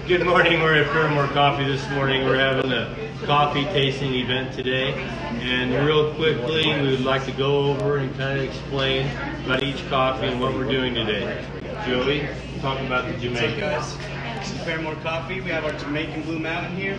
Good morning, we're at Paramour Coffee this morning. We're having a coffee tasting event today. And real quickly, we would like to go over and kind of explain about each coffee and what we're doing today. Joey, talking about the Jamaican. What's up, guys? This is Paramour Coffee. We have our Jamaican Blue Mountain here.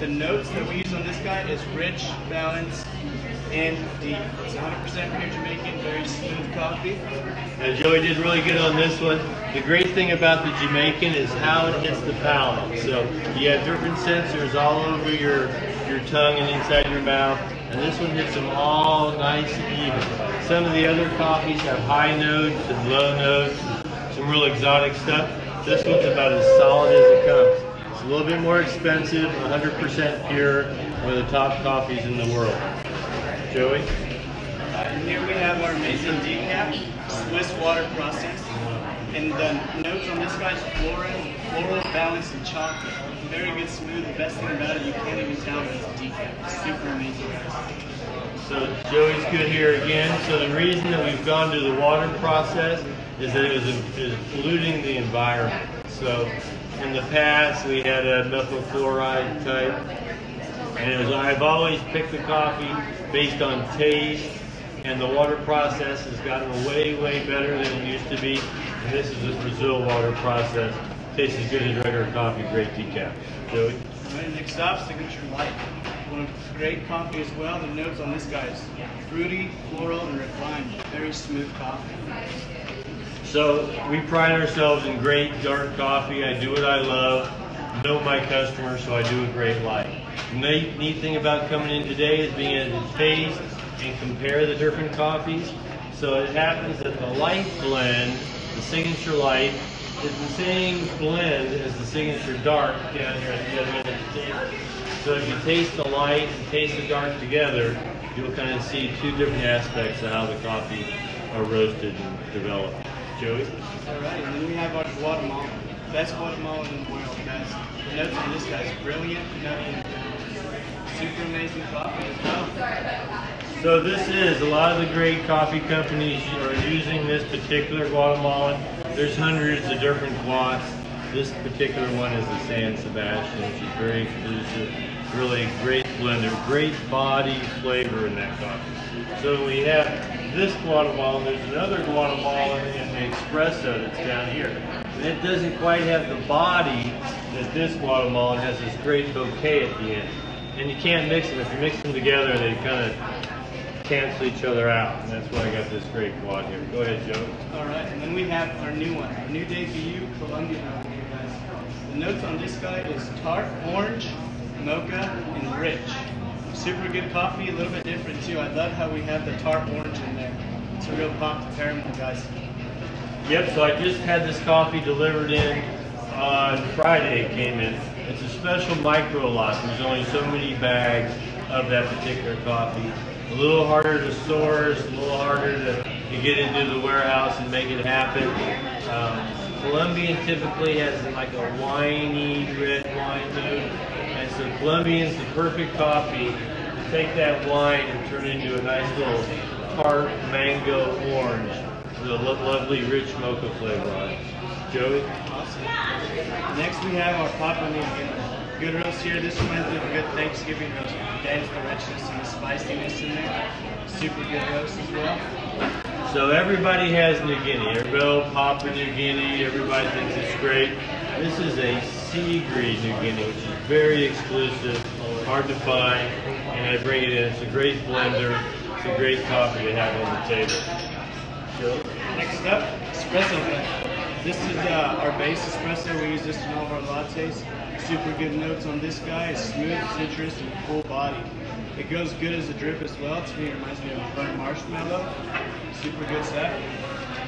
The notes that we use on this guy is rich, balanced, and deep. It's 100% pure Jamaican, very smooth coffee. Joey did really good on this one. The great thing about the Jamaican is how it hits the palate. So you have different sensors all over your tongue and inside your mouth, and this one hits them all nice and even. Some of the other coffees have high notes and low notes, some real exotic stuff. This one's about as solid as it comes. It's a little bit more expensive, 100% pure, one of the top coffees in the world. Joey? And here we have our amazing decaf, Swiss water process. And the notes on this guy's floral, balanced, and chocolate. Very good, smooth. The best thing about it, you can't even tell that it's decaf. It's super amazing, guys. So Joey's good here again. So the reason that we've gone to the water process is that it was polluting the environment. So in the past we had a methyl chloride type, and I've always picked the coffee based on taste, and the water process has gotten way better than it used to be. And this is the Brazil water process. Tastes as good as regular coffee, great decaf. Joey? Alright, next up, Signature Light. One of great coffee as well. The notes on this guy is fruity, floral, and refined. Very smooth coffee. So we pride ourselves in great dark coffee. I do what I love, know my customers, so I do a great light. The neat thing about coming in today is being able to taste and compare the different coffees. So it happens that the light blend, the Signature Light, is the same blend as the Signature Dark down here at the other end of the table. So if you taste the light and taste the dark together, you'll kind of see two different aspects of how the coffee are roasted and developed. Joey? Alright, and then we have our Guatemalan. Best Guatemalan in the world, guys. The notes on this guy is brilliant, nutty, and balanced. Super amazing coffee as well. So this is, a lot of the great coffee companies are using this particular Guatemalan. There's hundreds of different Guats. This particular one is the San Sebastian, which is very exclusive. Really great blender, great body flavor in that coffee. So we have this Guatemalan, there's another Guatemalan in the espresso that's down here. And it doesn't quite have the body that this Guatemalan has, this great bouquet at the end. And you can't mix them. If you mix them together, they kind of cancel each other out. And that's why I got this great Guat here. Go ahead, Joe. Alright, and then we have our new one, our new debut, Colombian over here, guys. The notes on this guy is tart, orange, mocha, and rich. Super good coffee, a little bit different too. I love how we have the tart orange in there. It's a real pop to Paramour, guys. Yep, so I just had this coffee delivered in on Friday. It came in. It's a special micro lot. There's only so many bags of that particular coffee. A little harder to source, a little harder to get into the warehouse and make it happen. Colombian typically has like a winey, red wine note. And so Colombian's the perfect coffee to take that wine and turn it into a nice little tart mango orange with a lovely rich mocha flavor on it. Joey? Awesome. Next we have our Papua New Guinea. Good roast here. This reminds me of a good Thanksgiving roast. Again, the richness and the spiciness in there. Super good roast as well. So everybody has New Guinea. Everybody, Papua New Guinea, everybody thinks it's great. This is a sea-green New Guinea, which is very exclusive, hard to find, and I bring it in. It's a great blender. It's a great coffee to have on the table. Joe? Next up, espresso blend. This is our base espresso. We use this in all of our lattes. Super good notes on this guy. It's smooth, citrus, and full body. It goes good as a drip as well. To me, it reminds me of a burnt marshmallow. Super good stuff.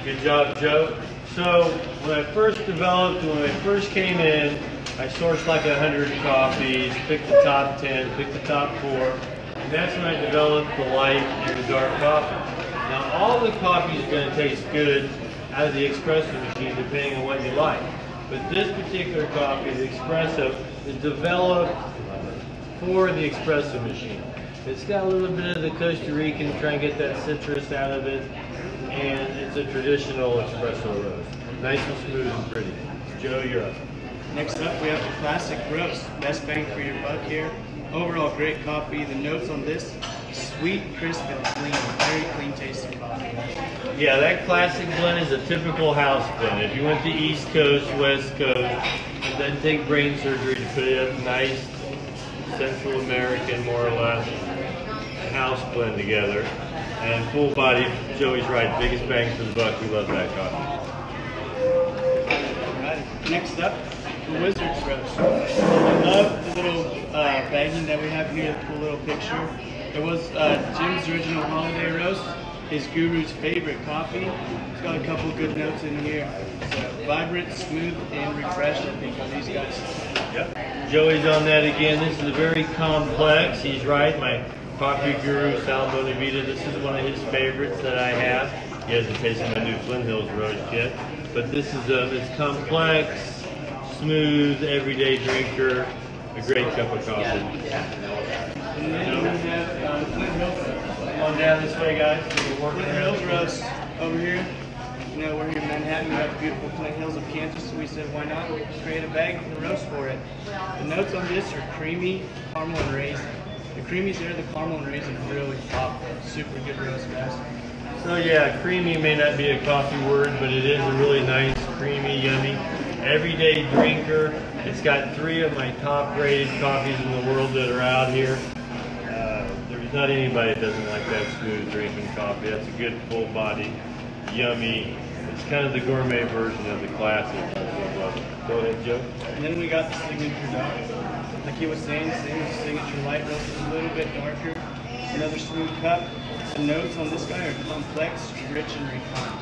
Good job, Joe. So when I first came in, I sourced like 100 coffees, picked the top 10, picked the top 4, and that's when I developed the light and the dark coffee. Now all the coffee is going to taste good out of the espresso machine depending on what you like. But this particular coffee, the espresso, is developed for the espresso machine. It's got a little bit of the Costa Rican, try and get that citrus out of it, and it's a traditional espresso roast. Nice and smooth and pretty. Joe, you're up. Next up, we have the classic roast. Best bang for your buck here. Overall, great coffee. The notes on this, sweet, crisp, and clean. Very clean tasting coffee. Yeah, that classic blend is a typical house blend. If you went to East Coast, West Coast, it doesn't take brain surgery to put it up nice, Central American, more or less, house blend together. And full body, Joey's right, biggest bang for the buck. We love that coffee. Alright, next up, the Wizard's Roast. I love the little bagging that we have here, the cool little picture. It was Jim's original holiday roast, his guru's favorite coffee. It's got a couple good notes in here. So vibrant, smooth, and refreshed, I think, on these guys. Yep. Joey's on that again. This is a very complex. He's right. My coffee guru, Sal Bonavita, this is one of his favorites that I have. He hasn't tasted my new Flint Hills roast yet. But this is it's complex, smooth, everyday drinker, a great cup of coffee. And then we have Flint Hills. Come on down this way, guys. We're working Flint around Hills roast over here. You know, we're here in Manhattan. We have the beautiful Flint Hills of Kansas, so we said, why not create a bag and roast for it? The notes on this are creamy, caramel, and raisin. The creamy's there, the caramel and raisin really pop. Super good roast, guys. So yeah, creamy may not be a coffee word, but it is a really nice, creamy, yummy, everyday drinker. It's got 3 of my top-rated coffees in the world that are out here. There's not anybody that doesn't like that smooth drinking coffee. That's a good, full-bodied, yummy. It's kind of the gourmet version of the classic. Go ahead, Joe. And then we got the signature dark. Like he was saying, same as signature light roast, a little bit darker. Another smooth cup. The notes on this guy are complex, rich, and refined.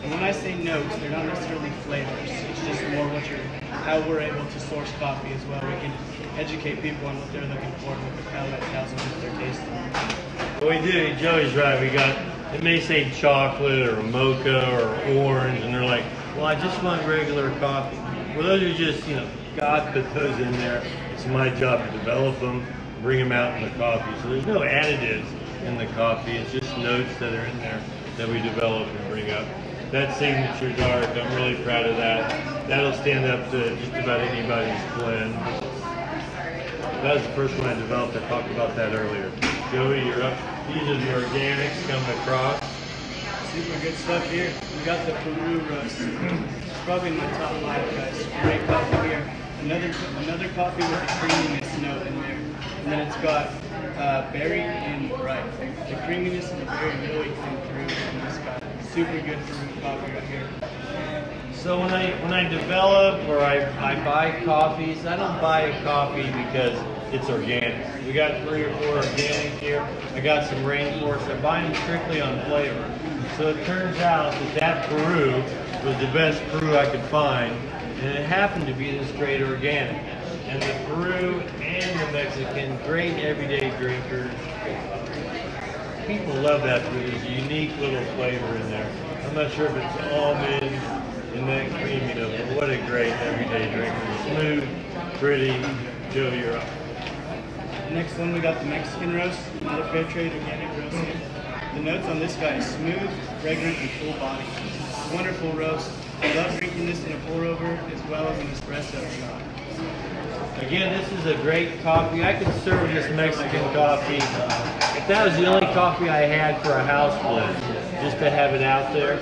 And when I say notes, they're not necessarily flavors. It's just more how we're able to source coffee as well. We can educate people on what they're looking for and how that tells them what they're tasting. Well, we do. Joey's right. We got, it may say chocolate or mocha or orange, and they're like, well, I just want regular coffee. Well, those are just, God put those in there. It's my job to develop them, bring them out in the coffee. So there's no additives in the coffee. It's just notes that are in there that we develop and bring up. That signature dark, I'm really proud of that. That'll stand up to just about anybody's blend. That was the first one I developed. I talked about that earlier. Joey, you're up. These are the organics coming across. Super good stuff here. We got the Paramour roast. It's probably my top 5, guys. Great coffee here. Another coffee with a creaminess note in there. And then it's got berry and bright. The creaminess and the berry really come through in this guy. Super good Peru coffee right here. So when I develop or I buy coffees, I don't buy a coffee because it's organic. We got 3 or 4 organic here. I got some rainforest. I buy them strictly on flavor. So it turns out that Peru was the best Peru I could find, and it happened to be this great organic. And the Peru and the Mexican, great everyday drinkers. People love that food. There's a unique little flavor in there. I'm not sure if it's almond and that creamy, but what a great everyday drinker. Smooth, pretty. Joe, you're up. Next one, we got the Mexican roast, another fair trade organic roast here. The notes on this guy is smooth, fragrant, and full body. Wonderful roast. I love drinking this in a pour over as well as an espresso shot. Again, this is a great coffee. I could serve this Mexican coffee. If that was the only coffee I had for a house blend, just to have it out there.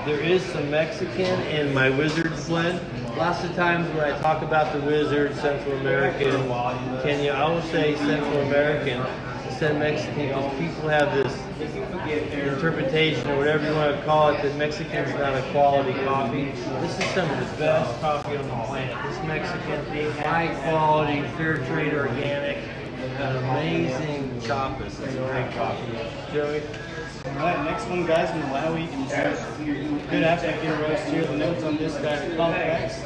There is some Mexican in my Wizards blend. Lots of times when I talk about the Wizards, Central American, Kenya, I will say Central American instead of Mexican because people have this interpretation or whatever you want to call it that Mexican's not a quality coffee. This is some of the best coffee on the planet. This Mexican, high quality, fair trade organic, an amazing chapas. It's a great coffee. Joey? Alright, next one, guys, Malawi and good African roast here. The notes on this guy are complex,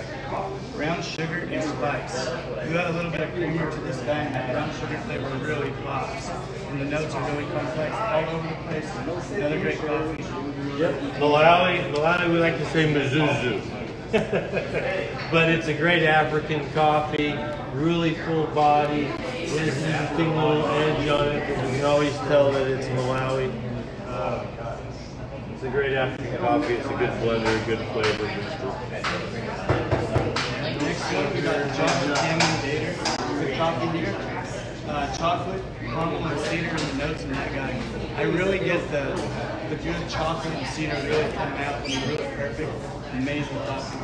brown sugar, and spice. We got a little bit of creamer to this guy, and that brown sugar flavor really pops. And the notes are really complex all over the place. Another great coffee. Yep. Malawi, we like to say Mizuzu. But it's a great African coffee, really full body. There's an interesting little edge on it, but you can always tell that it's Malawi. It's a great African coffee. It's a good blender, a good flavor booster. next one we got chocolate Diamond Dater. Good coffee here. Chocolate, caramel, and cedar in the notes in that guy. I really get the good chocolate and cedar really coming out when really perfect. Amazing coffee.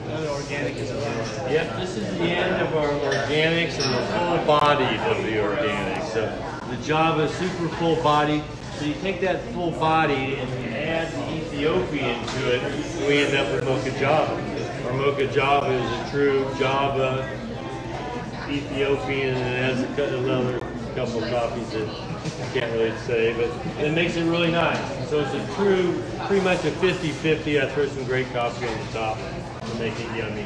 Another organic as well. Yep, this is the end of our organics and the full body of the organics. So the Java super full body. So you take that full body and you add the Ethiopian to it, and we end up with Mocha Java. Our Mocha Java is a true Java Ethiopian, and it has another couple of coffees that I can't really say, but it makes it really nice. So it's a true, pretty much a 50-50. I throw some great coffee on the top to make it yummy.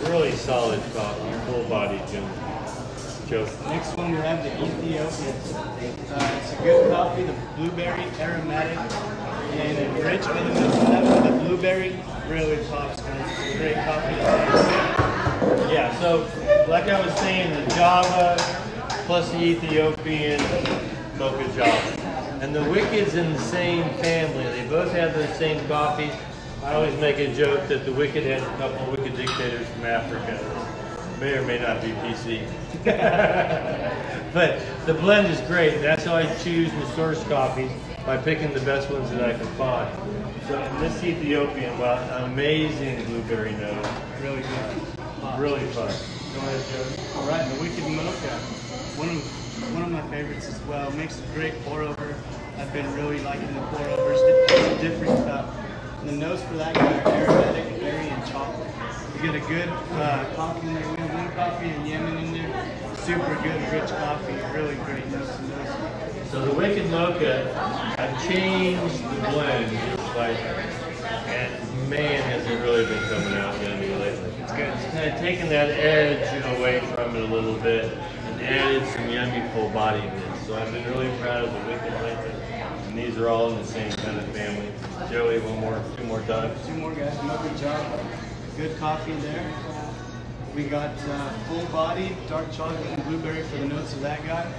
Really solid coffee, full body, Jim. Joe. Next one we have the Ethiopian. It's a good coffee, the blueberry aromatic, and it's rich with the blueberry really pops. It's a great coffee. Yeah, so like I was saying, the Java plus the Ethiopian Mocha Java. And the Wicked's in the same family. They both have the same coffees. I always make a joke that the Wicked has a couple of Wicked dictators from Africa. May or may not be PC. But the blend is great. That's how I choose and source coffees, by picking the best ones that I can find. So this Ethiopian, well, amazing blueberry note. Really good. Really fun. Go ahead, Joe. All right, the Wicked Mocha. One of my favorites as well. Makes a great pour over. I've been really liking the pour overs. It's a different cup. The notes for that guy are aromatic, berry, and chocolate. You get a good coffee in there. We have one coffee and Yemen in there. Super good, rich coffee. Really great notes and notes. So the Wicked Mocha, I've changed the blend just like, and man, has it really been coming out yummy lately. It's good. It's kind of taken that edge away from it a little bit and added some yummy full bodiness. So I've been really proud of the Wicked lately. And these are all in the same kind of family. Joey, two more times. Two more guys. Mocha Java. Good coffee there. We got full body, dark chocolate and blueberry for the notes of that guy.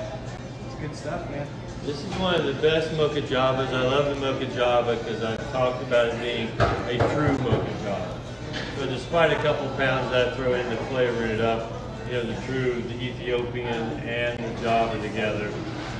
It's good stuff, man. This is one of the best Mocha Javas. I love the Mocha Java because I've talked about it being a true Mocha Java. So despite a couple pounds that I throw into flavoring it up, you know, the Ethiopian and the Java together.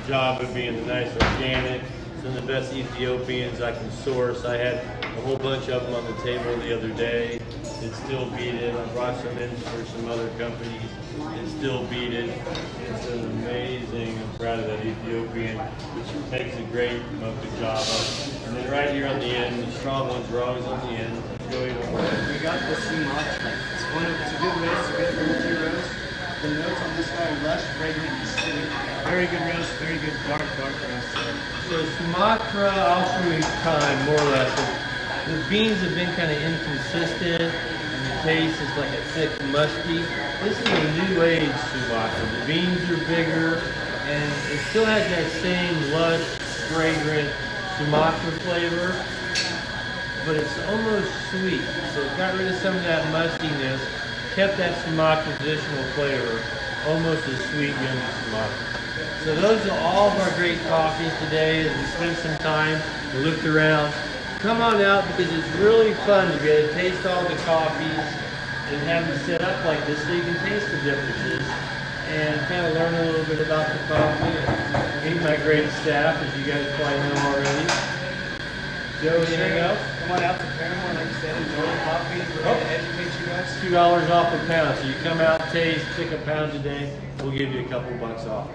Java being the nice organic, some of the best Ethiopians I can source. I had a whole bunch of them on the table the other day. It still beat it. I brought some in for some other companies. It still beat it. It's an amazing. I'm proud of that Ethiopian, which makes a great Mocha Java. And then right here on the end, the strong ones are always on the end. Joey, We got the Sumatra. It's a good roast, a good fruity roast. The notes on this guy are lush, fragrant, and sweet. Very good roast, very good dark roast. So Sumatra, all through time, more or less. The beans have been kind of inconsistent, and the taste is like a thick, musty. This is a new age Sumatra. The beans are bigger, and it still has that same lush, fragrant Sumatra flavor, but it's almost sweet. So it got rid of some of that mustiness, kept that Sumatra traditional flavor, almost as sweet, yummy Sumatra. So those are all of our great coffees today as we spent some time, we looked around. Come on out because it's really fun to be able to taste all the coffees and have them set up like this so you can taste the differences and kind of learn a little bit about the coffee and meet my great staff, as you guys probably know already. Joe, anything else? Come on out to Paramour, like I said, enjoy the coffee. We're going to educate you guys. $2 off a pound. So you come out, taste, pick a pound today, we'll give you a couple bucks off.